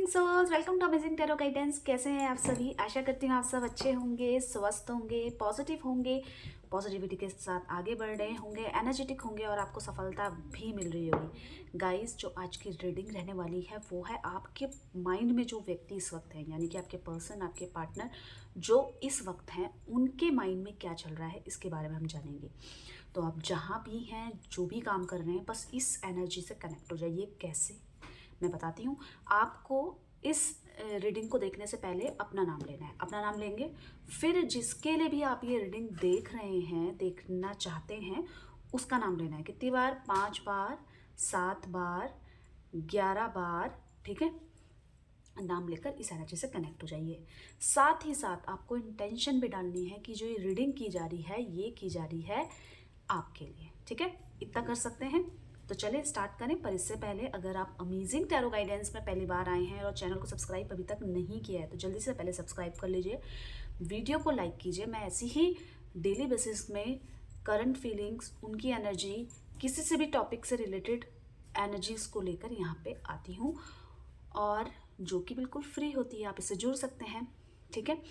Amazing souls, welcome to amazing tarot guidance. कैसे हैं आप सभी? आशा करती हूँ आप सब अच्छे होंगे, स्वस्थ होंगे, पॉजिटिव होंगे, पॉजिटिविटी के साथ आगे बढ़ रहे होंगे, एनर्जेटिक होंगे और आपको सफलता भी मिल रही होगी। गाइस, जो आज की रीडिंग रहने वाली है वो है आपके माइंड में जो व्यक्ति इस वक्त है, यानी कि आपके पर्सन, आपके पार्टनर जो इस वक्त हैं, उनके माइंड में क्या चल रहा है इसके बारे में हम जानेंगे। तो आप जहाँ भी हैं, जो भी काम कर रहे हैं, बस इस एनर्जी से कनेक्ट हो जाइए। कैसे, मैं बताती हूँ आपको। इस रीडिंग को देखने से पहले अपना नाम लेना है। अपना नाम लेंगे, फिर जिसके लिए भी आप ये रीडिंग देख रहे हैं, देखना चाहते हैं, उसका नाम लेना है। कितनी बार? 5 बार, 7 बार, 11 बार, ठीक है। नाम लेकर इस एनर्जी से कनेक्ट हो जाइए। साथ ही साथ आपको इंटेंशन भी डालनी है कि जो ये रीडिंग की जा रही है, ये की जा रही है आपके लिए, ठीक है। इतना कर सकते हैं तो चलिए स्टार्ट करें। पर इससे पहले अगर आप अमेजिंग टैरो गाइडेंस में पहली बार आए हैं और चैनल को सब्सक्राइब अभी तक नहीं किया है तो जल्दी से पहले सब्सक्राइब कर लीजिए, वीडियो को लाइक कीजिए। मैं ऐसी ही डेली बेसिस में करंट फीलिंग्स, उनकी एनर्जी, किसी से भी टॉपिक से रिलेटेड एनर्जीज को लेकर यहाँ पे आती हूँ, और जो कि बिल्कुल फ्री होती है। आप इससे जुड़ सकते हैं, ठीक है।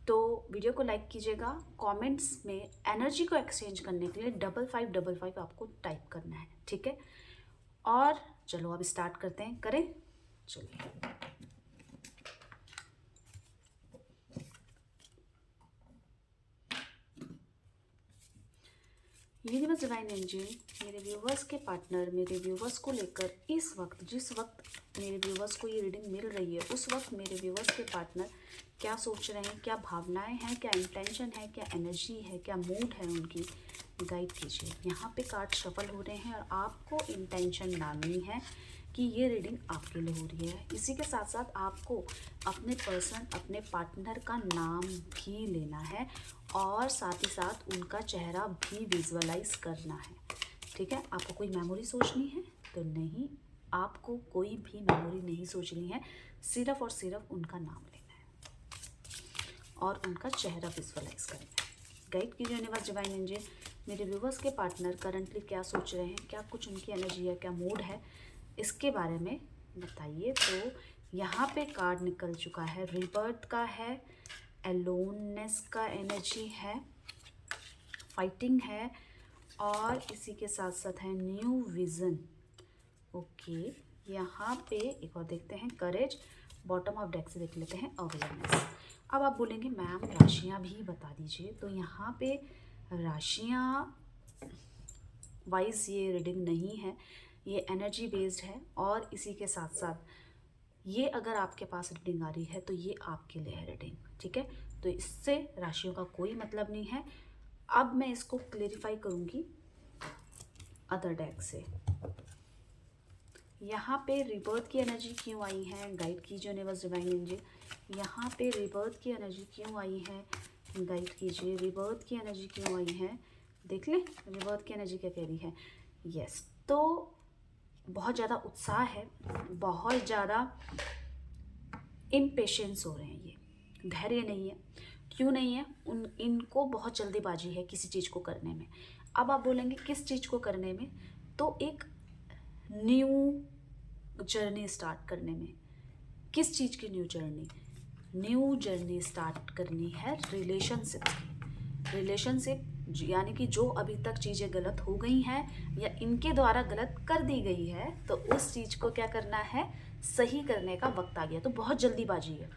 तो वीडियो को लाइक कीजिएगा। कमेंट्स में एनर्जी को एक्सचेंज करने के लिए 5555 आपको टाइप करना है, ठीक है। और चलो अब स्टार्ट करते हैं, करें, चलिए। यूनिवर्स डिवाइन एंजल, मेरे व्यूवर्स के पार्टनर, मेरे व्यूवर्स को लेकर इस वक्त, जिस वक्त मेरे व्यूवर्स को ये रीडिंग मिल रही है, उस वक्त मेरे व्यूवर्स के पार्टनर क्या सोच रहे हैं, क्या भावनाएं हैं, क्या इंटेंशन है, क्या एनर्जी है, क्या मूड है, उनकी गाइड कीजिए। यहाँ पे कार्ड शफल हो रहे हैं और आपको इंटेंशन डालनी है कि ये रीडिंग आपके लिए हो रही है। इसी के साथ साथ आपको अपने पर्सन, अपने पार्टनर का नाम भी लेना है और साथ ही साथ उनका चेहरा भी विजुअलाइज करना है, ठीक है। आपको कोई मेमोरी सोचनी है तो नहीं, आपको कोई भी मेमोरी नहीं सोचनी है, सिर्फ और सिर्फ उनका नाम लेना है और उनका चेहरा विजुअलाइज करना है। गाइड कीजिए यूनिवर्स डिवाइन एंजल, मेरे व्यूवर्स के पार्टनर करंटली क्या सोच रहे हैं, क्या कुछ उनकी एनर्जी है, क्या मूड है, इसके बारे में बताइए। तो यहाँ पे कार्ड निकल चुका है, रिबर्थ का है, एलोननेस का एनर्जी है, फाइटिंग है, और इसी के साथ साथ है न्यू विजन। ओके, यहाँ पे एक और देखते हैं, करेज। बॉटम ऑफ डेक से देख लेते हैं अवेयरनेस। अब आप बोलेंगे मैम राशियाँ भी बता दीजिए, तो यहाँ पे राशियाँ वाइज ये रीडिंग नहीं है, ये एनर्जी बेस्ड है। और इसी के साथ साथ ये अगर आपके पास रीडिंग आ रही है तो ये आपके लिए है रीडिंग, ठीक है। तो इससे राशियों का कोई मतलब नहीं है। अब मैं इसको क्लेरिफाई करूँगी अदर डेक से। यहाँ पे रिबर्थ की एनर्जी क्यों आई है, गाइड कीजिए यूनिवर्स डिवाइन एंजल। यहाँ पे रिबर्थ की एनर्जी क्यों आई है, गाइड कीजिए। रिबर्थ की एनर्जी क्यों आई है, देख लें रिबर्थ की एनर्जी क्या कह रही है। यस, तो बहुत ज़्यादा उत्साह है, बहुत ज़्यादा इम्पेशेंस हो रहे हैं, ये धैर्य नहीं है। क्यों नहीं है? इनको बहुत जल्दीबाजी है किसी चीज़ को करने में। अब आप बोलेंगे किस चीज़ को करने में, तो एक न्यू जर्नी स्टार्ट करने में। किस चीज़ की new journey? New journey start करनी है रिलेशनशिप की। रिलेशनशिप यानी कि जो अभी तक चीज़ें गलत हो गई हैं या इनके द्वारा गलत कर दी गई है, तो उस चीज़ को क्या करना है, सही करने का वक्त आ गया। तो बहुत जल्दीबाजी है,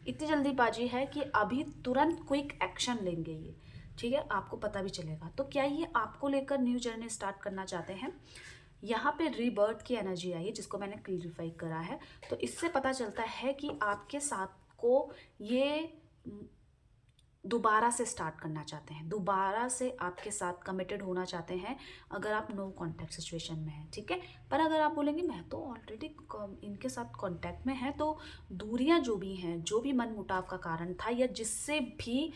इतनी जल्दीबाजी है कि अभी तुरंत क्विक एक्शन लेंगे ये, ठीक है। आपको पता भी चलेगा। तो क्या ये आपको लेकर न्यू जर्नी स्टार्ट करना चाहते हैं? यहाँ पे रीबर्थ की एनर्जी आई है जिसको मैंने क्लियरिफाई करा है। तो इससे पता चलता है कि आपके साथ को ये दोबारा से स्टार्ट करना चाहते हैं, दोबारा से आपके साथ कमिटेड होना चाहते हैं, अगर आप नो कांटेक्ट सिचुएशन में हैं, ठीक है। पर अगर आप बोलेंगे मैं तो ऑलरेडी इनके साथ कांटेक्ट में है, तो दूरियां जो भी हैं, जो भी मन मुटाव का कारण था, या जिससे भी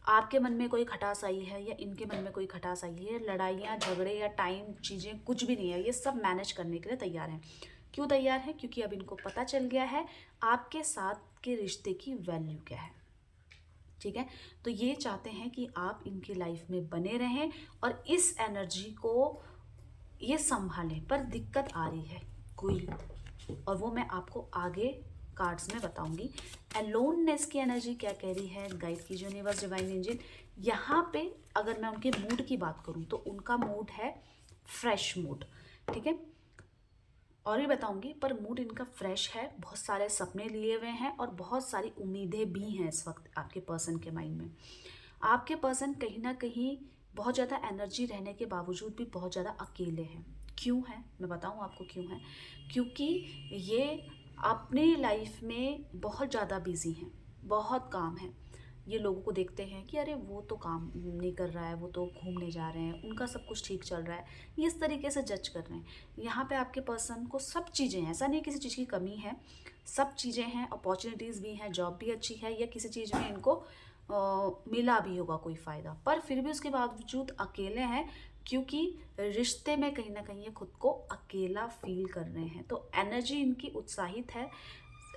आपके मन में कोई खटास आई है या इनके मन में कोई खटास आई है, लड़ाइयाँ, झगड़े या टाइम चीज़ें कुछ भी नहीं है, ये सब मैनेज करने के लिए तैयार हैं। क्यों तैयार हैं? क्योंकि अब इनको पता चल गया है आपके साथ के रिश्ते की वैल्यू क्या है, ठीक है। तो ये चाहते हैं कि आप इनकी लाइफ में बने रहें और इस एनर्जी को ये संभालें। पर दिक्कत आ रही है कोई, और वो मैं आपको आगे कार्ड्स में बताऊंगी। अलोननेस की एनर्जी क्या कह रही है, गाइड कीजिए यूनिवर्स डिवाइन एंजल। यहाँ पे अगर मैं उनके मूड की बात करूँ तो उनका मूड है फ्रेश मूड, ठीक है, और भी बताऊंगी, पर मूड इनका फ्रेश है, बहुत सारे सपने लिए हुए हैं और बहुत सारी उम्मीदें भी हैं इस वक्त आपके पर्सन के माइंड में। आपके पर्सन कहीं ना कहीं बहुत ज़्यादा एनर्जी रहने के बावजूद भी बहुत ज़्यादा अकेले हैं। क्यों है, मैं बताऊं आपको क्यों है। क्योंकि ये अपनी लाइफ में बहुत ज़्यादा बिजी हैं, बहुत काम है। ये लोगों को देखते हैं कि अरे वो तो काम नहीं कर रहा है, वो तो घूमने जा रहे हैं, उनका सब कुछ ठीक चल रहा है, ये इस तरीके से जज कर रहे हैं। यहाँ पे आपके पर्सन को सब चीज़ें हैं, ऐसा नहीं किसी चीज़ की कमी है, सब चीज़ें हैं, अपॉर्चुनिटीज़ भी हैं, जॉब भी अच्छी है, या किसी चीज़ में इनको मिला भी होगा कोई फ़ायदा, पर फिर भी उसके बावजूद अकेले हैं, क्योंकि रिश्ते में कहीं ना कहीं ये खुद को अकेला फील कर रहे हैं। तो एनर्जी इनकी उत्साहित है,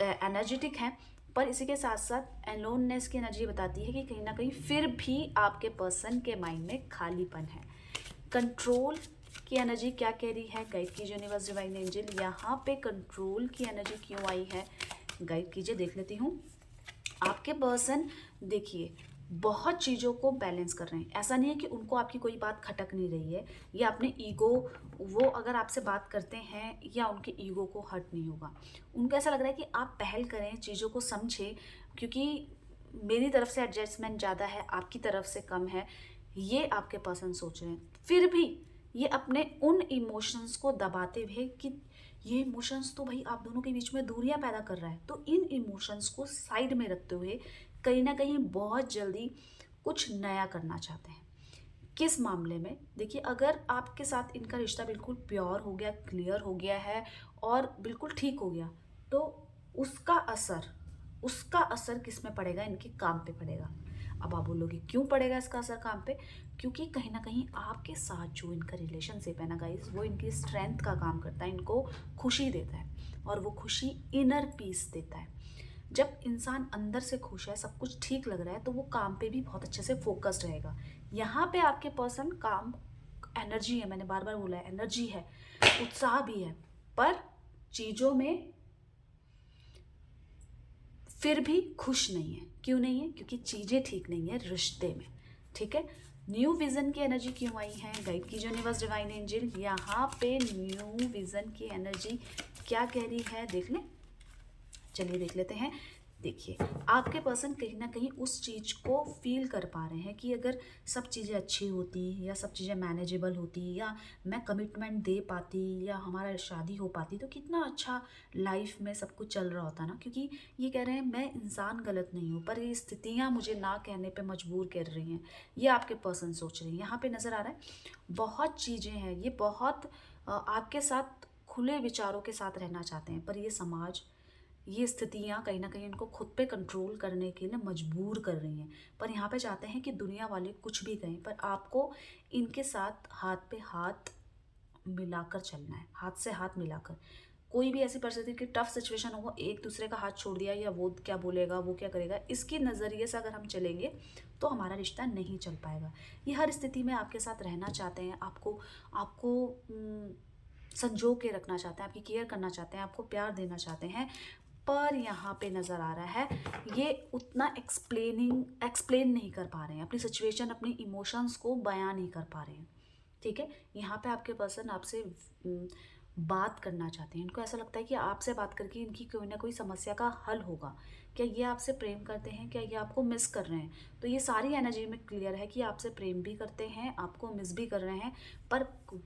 एनर्जेटिक है, पर इसी के साथ साथ अलोननेस की एनर्जी बताती है कि कहीं ना कहीं फिर भी आपके पर्सन के माइंड में खालीपन है। कंट्रोल की एनर्जी क्या कह रही है, गाइड कीजिए यूनिवर्स डिवाइन एंजल। यहाँ पे कंट्रोल की एनर्जी क्यों आई है, गाइड कीजिए, देख लेती हूँ। आपके पर्सन देखिए बहुत चीज़ों को बैलेंस कर रहे हैं, ऐसा नहीं है कि उनको आपकी कोई बात खटक नहीं रही है, या अपने ईगो, वो अगर आपसे बात करते हैं या उनके ईगो को हर्ट नहीं होगा, उनको ऐसा लग रहा है कि आप पहल करें, चीज़ों को समझें, क्योंकि मेरी तरफ से एडजस्टमेंट ज़्यादा है, आपकी तरफ से कम है, ये आपके पर्सन सोच रहे हैं। फिर भी ये अपने उन इमोशंस को दबाते हुए कि ये इमोशंस तो भाई आप दोनों के बीच में दूरियां पैदा कर रहा है, तो इन इमोशंस को साइड में रखते हुए कहीं ना कहीं बहुत जल्दी कुछ नया करना चाहते हैं। किस मामले में, देखिए अगर आपके साथ इनका रिश्ता बिल्कुल प्योर हो गया, क्लियर हो गया है और बिल्कुल ठीक हो गया, तो उसका असर किस में पड़ेगा, इनके काम पे पड़ेगा। अब आप बोलोगे क्यों पड़ेगा इसका असर काम पे, क्योंकि कहीं ना कहीं आपके साथ जो इनका रिलेशनशिप है ना गाइस, वो इनकी स्ट्रेंथ का काम करता है, इनको खुशी देता है, और वो खुशी इनर पीस देता है। जब इंसान अंदर से खुश है, सब कुछ ठीक लग रहा है, तो वो काम पे भी बहुत अच्छे से फोकस्ड रहेगा। यहाँ पे आपके पर्सन काम, एनर्जी है, मैंने बार बार बोला है एनर्जी है, उत्साह भी है, पर चीज़ों में फिर भी खुश नहीं है। क्यों नहीं है, क्योंकि चीज़ें ठीक नहीं है रिश्ते में, ठीक है। न्यू विजन की एनर्जी क्यों आई है, गाइड कीजिए यूनिवर्स डिवाइन एंजल। यहाँ पे न्यू विजन की एनर्जी क्या कह रही है, देख लें, चलिए देख लेते हैं। देखिए आपके पर्सन कहीं ना कहीं उस चीज़ को फील कर पा रहे हैं कि अगर सब चीज़ें अच्छी होती या सब चीज़ें मैनेजेबल होती, या मैं कमिटमेंट दे पाती, या हमारा शादी हो पाती, तो कितना अच्छा लाइफ में सब कुछ चल रहा होता ना। क्योंकि ये कह रहे हैं मैं इंसान गलत नहीं हूँ, पर ये स्थितियाँ मुझे ना कहने पे मजबूर कर रही हैं, ये आपके पर्सन सोच रहे हैं। यहाँ पे नज़र आ रहा है बहुत चीज़ें हैं, ये बहुत आपके साथ खुले विचारों के साथ रहना चाहते हैं, पर ये समाज, ये स्थितियाँ कहीं ना कहीं इनको खुद पे कंट्रोल करने के लिए मजबूर कर रही हैं। पर यहाँ पे चाहते हैं कि दुनिया वाले कुछ भी कहें, पर आपको इनके साथ हाथ पे हाथ मिलाकर चलना है, हाथ से हाथ मिलाकर। कोई भी ऐसी परिस्थिति की टफ सिचुएशन हो, एक दूसरे का हाथ छोड़ दिया, या वो क्या बोलेगा, वो क्या करेगा, इसके नज़रिए से अगर हम चलेंगे तो हमारा रिश्ता नहीं चल पाएगा। ये हर स्थिति में आपके साथ रहना चाहते हैं, आपको आपको संजो के रखना चाहते हैं, आपकी केयर करना चाहते हैं, आपको प्यार देना चाहते हैं। पर यहाँ पे नज़र आ रहा है ये उतना एक्सप्लेन नहीं कर पा रहे हैं, अपनी सिचुएशन, अपनी इमोशंस को बयां नहीं कर पा रहे हैं, ठीक है। यहाँ पे आपके पर्सन आपसे बात करना चाहते हैं, इनको ऐसा लगता है कि आपसे बात करके इनकी कोई ना कोई समस्या का हल होगा। क्या ये आपसे प्रेम करते हैं, क्या ये आपको मिस कर रहे हैं, तो ये सारी एनर्जी में क्लियर है कि आपसे प्रेम भी करते हैं, आपको मिस भी कर रहे हैं, पर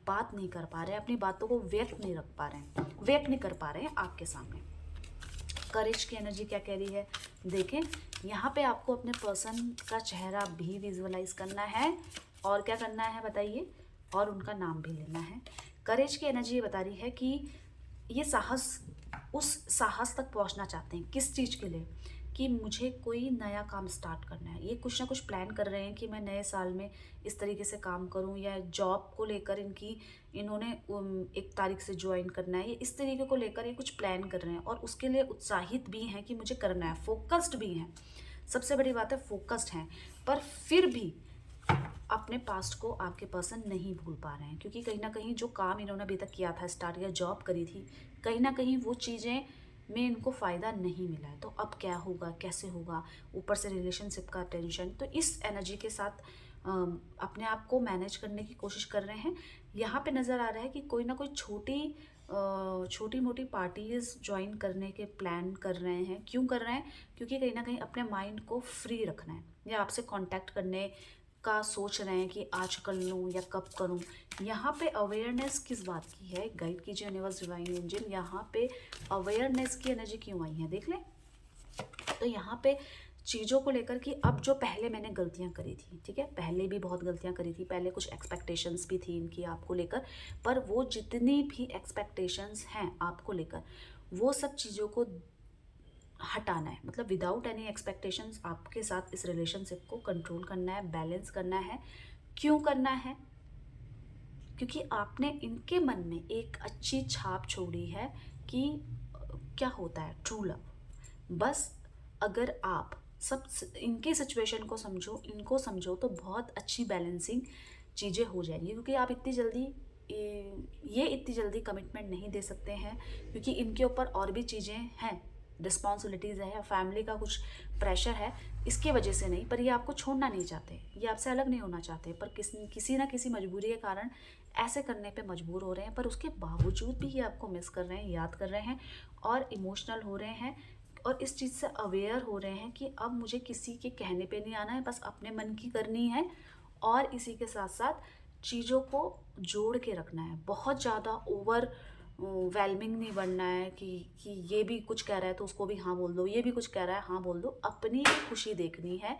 बात नहीं कर पा रहे हैं, अपनी बातों को व्यक्त नहीं रख पा रहे हैं, व्यक्त नहीं कर पा रहे हैं आपके सामने। करेज की एनर्जी क्या कह रही है, देखें यहाँ पे आपको अपने पर्सन का चेहरा भी विजुअलाइज करना है, और क्या करना है बताइए, और उनका नाम भी लेना है। करेज की एनर्जी ये बता रही है कि ये साहस, उस साहस तक पहुंचना चाहते हैं, किस चीज़ के लिए, कि मुझे कोई नया काम स्टार्ट करना है। ये कुछ ना कुछ प्लान कर रहे हैं कि मैं नए साल में इस तरीके से काम करूं, या जॉब को लेकर इन्होंने 1 तारीख से ज्वाइन करना है, ये इस तरीके को लेकर ये कुछ प्लान कर रहे हैं, और उसके लिए उत्साहित भी हैं कि मुझे करना है, फोकस्ड भी हैं। सबसे बड़ी बात है फोकस्ड हैं, पर फिर भी अपने पास्ट को आपके पर्सन नहीं भूल पा रहे हैं, क्योंकि कहीं ना कहीं जो काम इन्होंने अभी तक किया था स्टार्ट, या जॉब करी थी, कहीं ना कहीं वो चीज़ें में इनको फ़ायदा नहीं मिला है, तो अब क्या होगा, कैसे होगा, ऊपर से रिलेशनशिप का टेंशन। तो इस एनर्जी के साथ अपने आप को मैनेज करने की कोशिश कर रहे हैं। यहाँ पे नज़र आ रहा है कि कोई ना कोई छोटी मोटी पार्टीज ज्वाइन करने के प्लान कर रहे हैं। क्यों कर रहे हैं? क्योंकि कहीं ना कहीं अपने माइंड को फ्री रखना है, या आपसे कांटेक्ट करने का सोच रहे हैं कि आज कर लूँ या कब करूँ। यहाँ पे अवेयरनेस किस बात की है, गाइड कीजिए यूनिवर्स डिवाइन एंजल, यहाँ पे अवेयरनेस की एनर्जी क्यों आई है देख लें। तो यहाँ पे चीज़ों को लेकर कि अब जो पहले मैंने गलतियाँ करी थी, ठीक है, पहले भी बहुत गलतियाँ करी थी, पहले कुछ एक्सपेक्टेशंस भी थी इनकी आपको लेकर, पर वो जितनी भी एक्सपेक्टेशंस हैं आपको लेकर, वो सब चीज़ों को हटाना है। मतलब विदाउट एनी एक्सपेक्टेशंस आपके साथ इस रिलेशनशिप को कंट्रोल करना है, बैलेंस करना है। क्यों करना है? क्योंकि आपने इनके मन में एक अच्छी छाप छोड़ी है कि क्या होता है ट्रू लव। बस अगर आप सब इनके सिचुएशन को समझो, इनको समझो, तो बहुत अच्छी बैलेंसिंग चीज़ें हो जाएंगी। क्योंकि आप इतनी जल्दी कमिटमेंट नहीं दे सकते हैं, क्योंकि इनके ऊपर और भी चीज़ें हैं, रिस्पॉन्सिबिलिटीज़ है, फैमिली का कुछ प्रेशर है। इसके वजह से नहीं, पर ये आपको छोड़ना नहीं चाहते, ये आपसे अलग नहीं होना चाहते, पर किसी ना किसी मजबूरी के कारण ऐसे करने पे मजबूर हो रहे हैं। पर उसके बावजूद भी ये आपको मिस कर रहे हैं, याद कर रहे हैं और इमोशनल हो रहे हैं, और इस चीज़ से अवेयर हो रहे हैं कि अब मुझे किसी के कहने पे नहीं आना है, बस अपने मन की करनी है। और इसी के साथ साथ चीज़ों को जोड़ के रखना है, बहुत ज़्यादा ओवर वेलमिंग नहीं बनना है कि ये भी कुछ कह रहा है तो उसको भी हाँ बोल दो, ये भी कुछ कह रहा है हाँ बोल दो। अपनी भी खुशी देखनी है,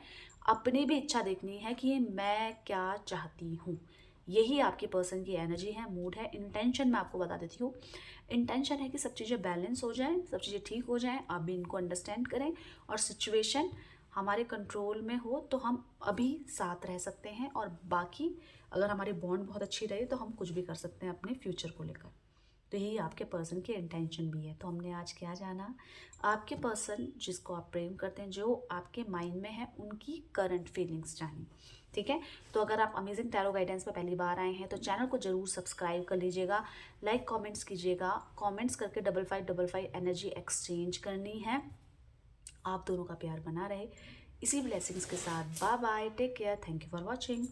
अपनी भी इच्छा देखनी है कि मैं क्या चाहती हूँ। यही आपके पर्सन की एनर्जी है, मूड है। इंटेंशन मैं आपको बता देती हूँ, इंटेंशन है कि सब चीज़ें बैलेंस हो जाएं, सब चीज़ें ठीक हो जाएं, आप भी इनको अंडरस्टैंड करें, और सिचुएशन हमारे कंट्रोल में हो तो हम अभी साथ रह सकते हैं, और बाकी अगर हमारी बॉन्ड बहुत अच्छी रहे तो हम कुछ भी कर सकते हैं अपने फ्यूचर को लेकर। तो यही आपके पर्सन की इंटेंशन भी है। तो हमने आज क्या जाना, आपके पर्सन जिसको आप प्रेम करते हैं, जो आपके माइंड में है, उनकी करंट फीलिंग्स जानी, ठीक है। तो अगर आप अमेजिंग टैरो गाइडेंस पे पहली बार आए हैं तो चैनल को जरूर सब्सक्राइब कर लीजिएगा, लाइक कमेंट्स कीजिएगा, कमेंट्स करके 5555 एनर्जी एक्सचेंज करनी है। आप दोनों का प्यार बना रहे, इसी ब्लेसिंग्स के साथ। Bye bye, take care, thank you for watching.